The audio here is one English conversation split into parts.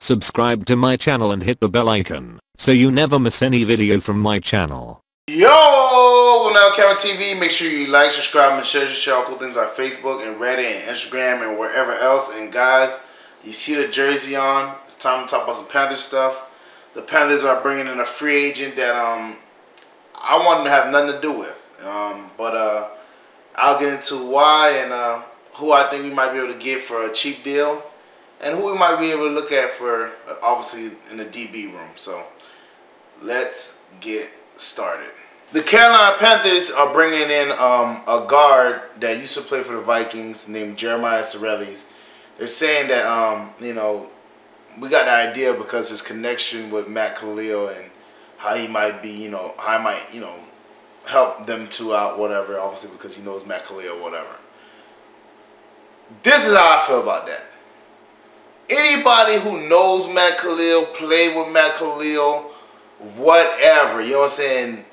Subscribe to my channel and hit the bell icon so you never miss any video from my channel. Yo, well now LCameraTV, make sure you like, subscribe, and share all cool things on Facebook and Reddit and Instagram and wherever else. And guys, you see the jersey on. It's time to talk about some Panthers stuff. The Panthers are bringing in a free agent that I wanted to have nothing to do with. But I'll get into why and who I think we might be able to get for a cheap deal, and who we might be able to look at for obviously in the DB room. So let's get started. The Carolina Panthers are bringing in a guard that used to play for the Vikings named Jeremiah Sirles. They're saying that you know, we got the idea because his connection with Matt Khalil and how he might be, you know, how I might, you know, help them two out, whatever. Obviously because he knows Matt Khalil, whatever. This is how I feel about that. Anybody who knows Matt Khalil, played with Matt Khalil, whatever, you know what I'm saying,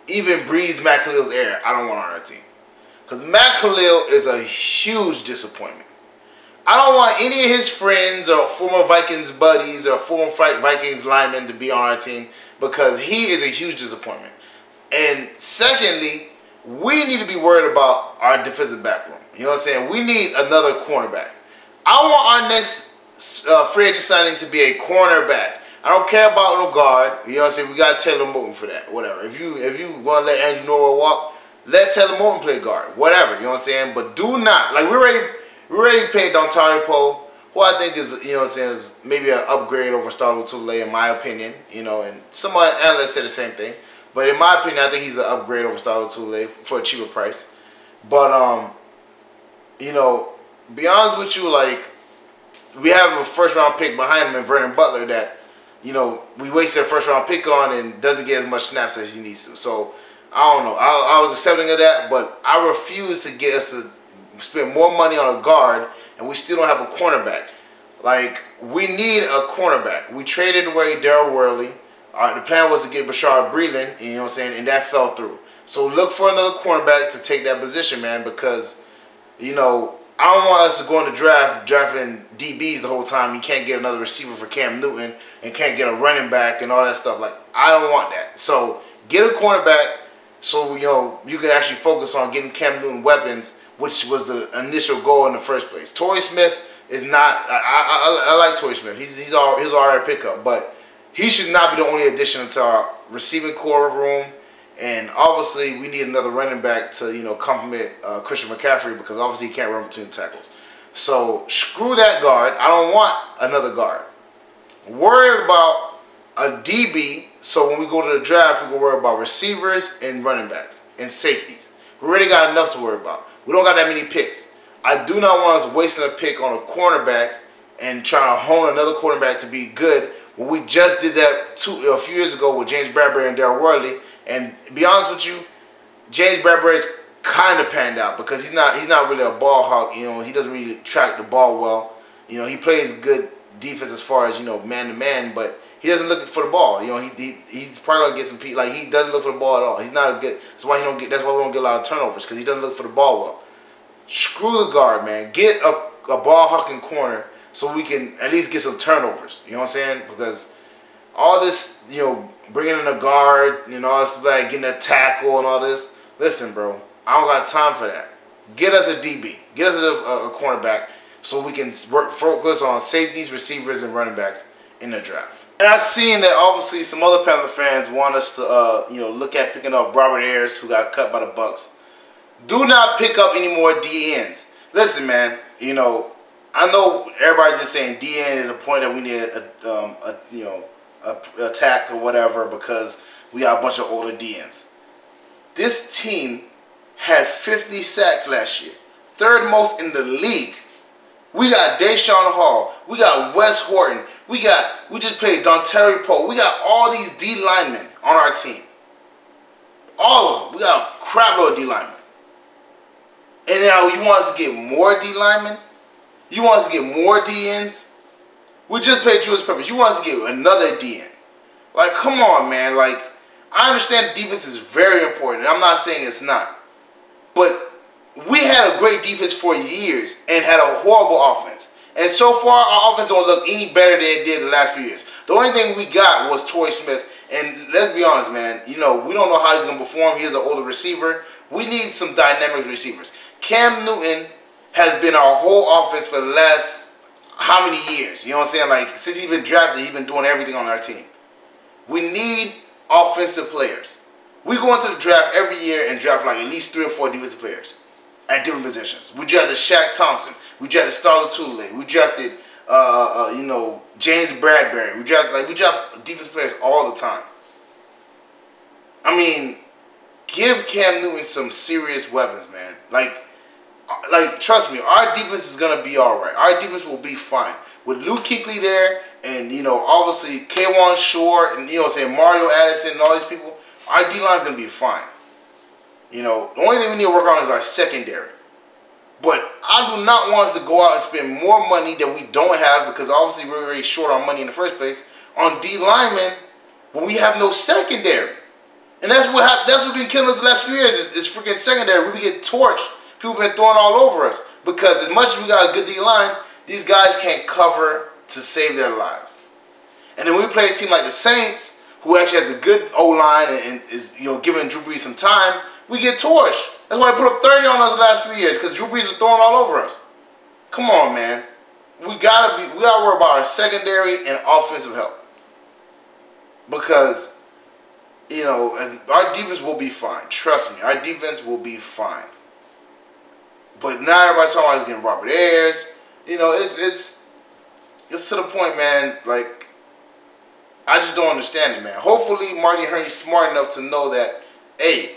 even breathes Matt Khalil's air, I don't want on our team. Because Matt Khalil is a huge disappointment. I don't want any of his friends or former Vikings buddies or former Vikings linemen to be on our team because he is a huge disappointment. And secondly, we need to be worried about our defensive back room. You know what I'm saying? We need another cornerback. I want our next free agent signing to be a cornerback. I don't care about no guard. You know what I'm saying? We got Taylor Moton for that. Whatever. If you want to let Andrew Norwell walk, let Taylor Moton play guard. Whatever. You know what I'm saying? But do not. Like, we already paid Dontari Poe, who I think is, you know what I'm saying, is maybe an upgrade over Starlo Tule in my opinion. You know, and some analysts say the same thing. But in my opinion, I think he's an upgrade over Starlo Tule for a cheaper price. But, you know, be honest with you, like, we have a first-round pick behind him in Vernon Butler that, you know, we wasted a first-round pick on and doesn't get as much snaps as he needs to. So, I don't know. I was accepting of that, but I refuse to get us to spend more money on a guard and we still don't have a cornerback. Like, we need a cornerback. We traded away Daryl Worley. The plan was to get Bashard Breeland, you know what I'm saying, and that fell through. So, look for another cornerback to take that position, man, because, you know, I don't want us to go in the draft drafting DBs the whole time. You can't get another receiver for Cam Newton and can't get a running back and all that stuff. Like, I don't want that. So get a cornerback so, you know, you can actually focus on getting Cam Newton weapons, which was the initial goal in the first place. Torrey Smith is not. I like Torrey Smith. He's all right pickup, but he should not be the only addition to our receiving core room. And obviously, we need another running back to, you know, complement Christian McCaffrey because obviously he can't run between the tackles. So screw that guard. I don't want another guard. Worry about a DB. So when we go to the draft, we can worry about receivers and running backs and safeties. We already got enough to worry about. We don't got that many picks. I do not want us wasting a pick on a cornerback and trying to hone another cornerback to be good when we just did that a few years ago with James Bradbury and Daryl Worley. And to be honest with you, James Bradbury's kind of panned out because he's not really a ball hawk. You know, he doesn't really track the ball well. You know, he plays good defense as far as, you know, man to man, but he doesn't look for the ball. You know, he's probably gonna get some like he doesn't look for the ball at all. He's not a good. That's why we don't get a lot of turnovers because he doesn't look for the ball well. Screw the guard, man. Get a ball hawking corner so we can at least get some turnovers. You know what I'm saying? Because all this, you know, bringing in a guard, you know, it's like getting a tackle and all this. Listen, bro, I don't got time for that. Get us a DB. Get us a cornerback so we can focus on safeties, receivers, and running backs in the draft. And I've seen that obviously some other Panther fans want us to, you know, look at picking up Robert Ayers, who got cut by the Bucks. Do not pick up any more DNs. Listen, man, you know, I know everybody's been saying DN is a point that we need you know, attack or whatever because we got a bunch of older DNs. This team had 50 sacks last year, third most in the league. We got Deshaun Hall, we got Wes Horton, we just played Dontari Poe. We got all these D linemen on our team. All of them. We got a crap load of D linemen. And now you want us to get more D linemen? You want us to get more DNs? We just played Julius Peppers. You want us to get another DN? Like, come on, man. Like, I understand defense is very important. I'm not saying it's not. But we had a great defense for years and had a horrible offense. And so far, our offense don't look any better than it did the last few years. The only thing we got was Torrey Smith. And let's be honest, man. You know, we don't know how he's going to perform. He is an older receiver. We need some dynamic receivers. Cam Newton has been our whole offense for the last how many years? You know what I'm saying? Like, since he's been drafted, he's been doing everything on our team. We need offensive players. We go into the draft every year and draft like at least 3 or 4 defensive players at different positions. We drafted Shaq Thompson. We drafted Starla Tulane. We drafted, you know, James Bradbury. We draft defensive players all the time. I mean, give Cam Newton some serious weapons, man. Like, trust me, our defense is gonna be all right. Our defense will be fine with Luke Kuechly there, and you know, obviously K'Wan Short, and you know, what I'm saying, Mario Addison, and all these people. Our D line is gonna be fine. You know, the only thing we need to work on is our secondary. But I do not want us to go out and spend more money that we don't have, because obviously we're very short on money in the first place, on D linemen when we have no secondary. And that's what's been killing us the last few years is freaking secondary. We get torched. People been throwing all over us because as much as we got a good D line, these guys can't cover to save their lives. And then we play a team like the Saints, who actually has a good O line and is, you know, giving Drew Brees some time. We get torched. That's why they put up 30 on us the last few years, because Drew Brees was throwing all over us. Come on, man. We gotta worry about our secondary and offensive help. Because, you know, our defense will be fine. Trust me, our defense will be fine. But now everybody's talking about he's getting Robert Ayers. You know, it's to the point, man. Like, I just don't understand it, man. Hopefully, Marty Hurney's smart enough to know that, hey,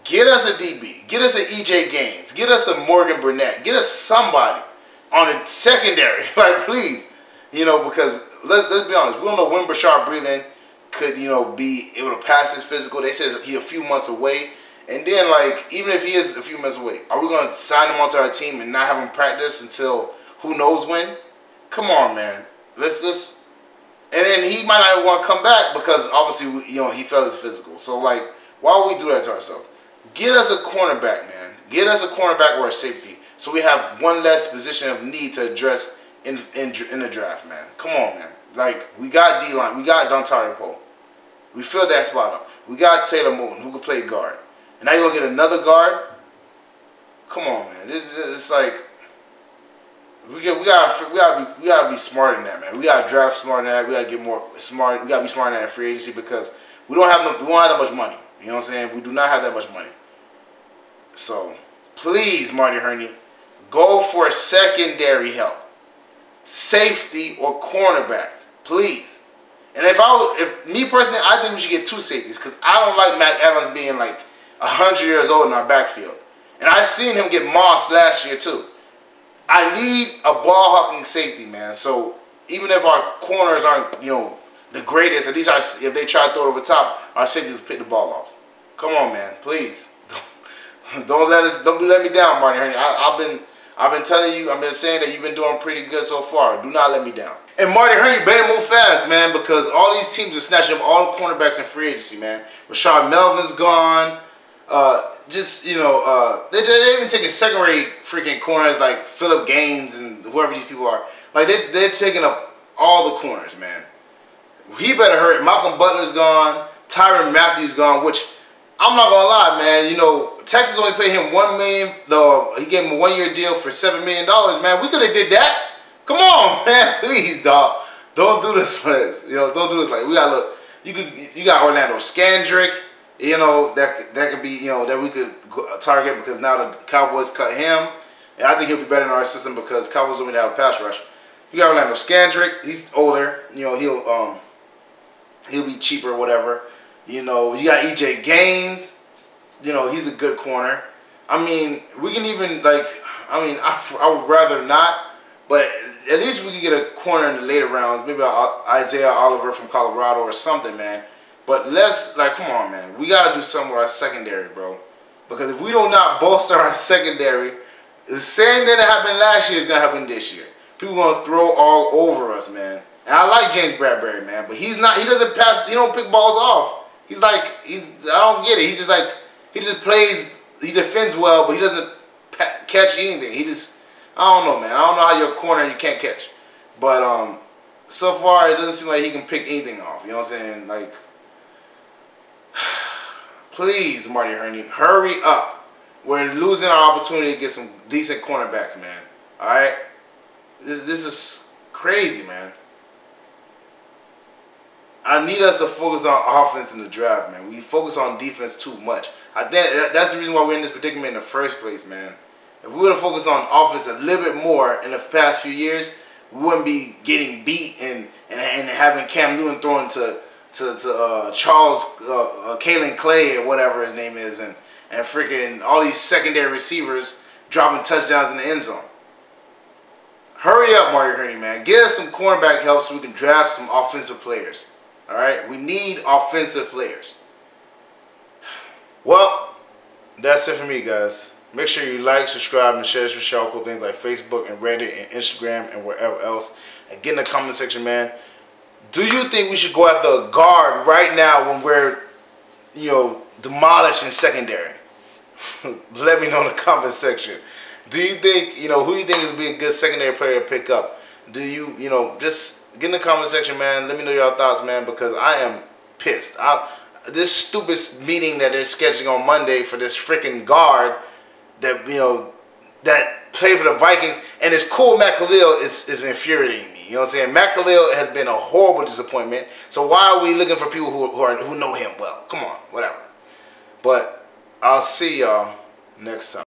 get us a DB, get us an EJ Gaines, get us a Morgan Burnett, get us somebody on a secondary, like, please. You know, because let's be honest, we don't know when Bashard Breeland could, you know, be able to pass his physical. They said he's a few months away. And then, like, even if he is a few months away, are we going to sign him onto our team and not have him practice until who knows when? Come on, man. Let's. And then he might not even want to come back because obviously, you know, he felt his physical. So, like, why would we do that to ourselves? Get us a cornerback, man. Get us a cornerback or a safety, so we have one less position of need to address in the draft, man. Come on, man. Like, we got D-line. We got Dontario Poe. We filled that spot up. We got Taylor Moton, who can play guard. And now you're going to get another guard? Come on, man. It's like, we gotta be smarter than that, man. We gotta draft smarter than that. We gotta get more smart. We gotta be smarter than that free agency, because we don't have that much money. You know what I'm saying? We do not have that much money. So please, Marty Hurney, go for secondary help, safety or cornerback, please. And if me personally, I think we should get 2 safeties, because I don't like Mac Evans being like 100 years old in our backfield. And I seen him get mossed last year too. I need a ball-hawking safety, man. So even if our corners aren't, you know, the greatest, at least if they try to throw it over the top, our safeties will pick the ball off. Come on, man, please. Don't let me down, Marty Hurney. I've been telling you, I've been saying that you've been doing pretty good so far. Do not let me down. And Marty Hurney better move fast, man, because all these teams are snatching up all the cornerbacks in free agency, man. Rashad Melvin's gone. They're even taking second-rate freaking corners like Phillip Gaines and whoever these people are. Like, they're taking up all the corners, man. He better hurry. Malcolm Butler's gone. Tyrann Mathieu's gone, which I'm not gonna lie, man. You know, Texas only paid him $1 million. Though he gave him a 1-year deal for $7 million, man. We could have did that. Come on, man. Please, dog. Don't do this, you know. Don't do this. Like, we gotta look. You got Orlando Scandrick. You know, that could be, you know, that we could target, because now the Cowboys cut him. And I think he'll be better in our system because Cowboys don't really have a pass rush. You got Orlando Scandrick. He's older. You know, he'll be cheaper or whatever. You know, you got EJ Gaines. You know, he's a good corner. I mean, we can even, like, I would rather not, but at least we could get a corner in the later rounds. Maybe Isaiah Oliver from Colorado or something, man. But come on, man. We got to do something with our secondary, bro. Because if we do not bolster our secondary, the same thing that happened last year is going to happen this year. People are going to throw all over us, man. And I like James Bradbury, man. But he doesn't pass, he don't pick balls off. I don't get it. He just plays, he defends well, but he doesn't catch anything. I don't know, man. I don't know how you're a corner and you can't catch. But so far, it doesn't seem like he can pick anything off. You know what I'm saying? Like, please, Marty Hurney, hurry up. We're losing our opportunity to get some decent cornerbacks, man. All right? This is crazy, man. I need us to focus on offense in the draft, man. We focus on defense too much. I think that's the reason why we're in this predicament in the first place, man. If we would have focused on offense a little bit more in the past few years, we wouldn't be getting beat and having Cam Newton throwing to Charles Kalen Clay or whatever his name is, and freaking all these secondary receivers dropping touchdowns in the end zone. Hurry up, Marty Hurney, man. Get us some cornerback help so we can draft some offensive players. All right? We need offensive players. Well, that's it for me, guys. Make sure you like, subscribe, and share this with y'all cool things like Facebook and Reddit and Instagram and wherever else. And get in the comment section, man. Do you think we should go after a guard right now when we're, you know, demolished in secondary? Let me know in the comment section. Do you think, you know, who do you think is be a good secondary player to pick up? Do you, you know, just get in the comment section, man. Let me know your thoughts, man, because I am pissed. This stupid meeting that they're scheduling on Monday for this freaking guard that, you know, that played for the Vikings, and it's cool Matt Khalil is infuriating me. You know what I'm saying? Matt Khalil has been a horrible disappointment. So why are we looking for people who know him well? Come on, whatever. But I'll see y'all next time.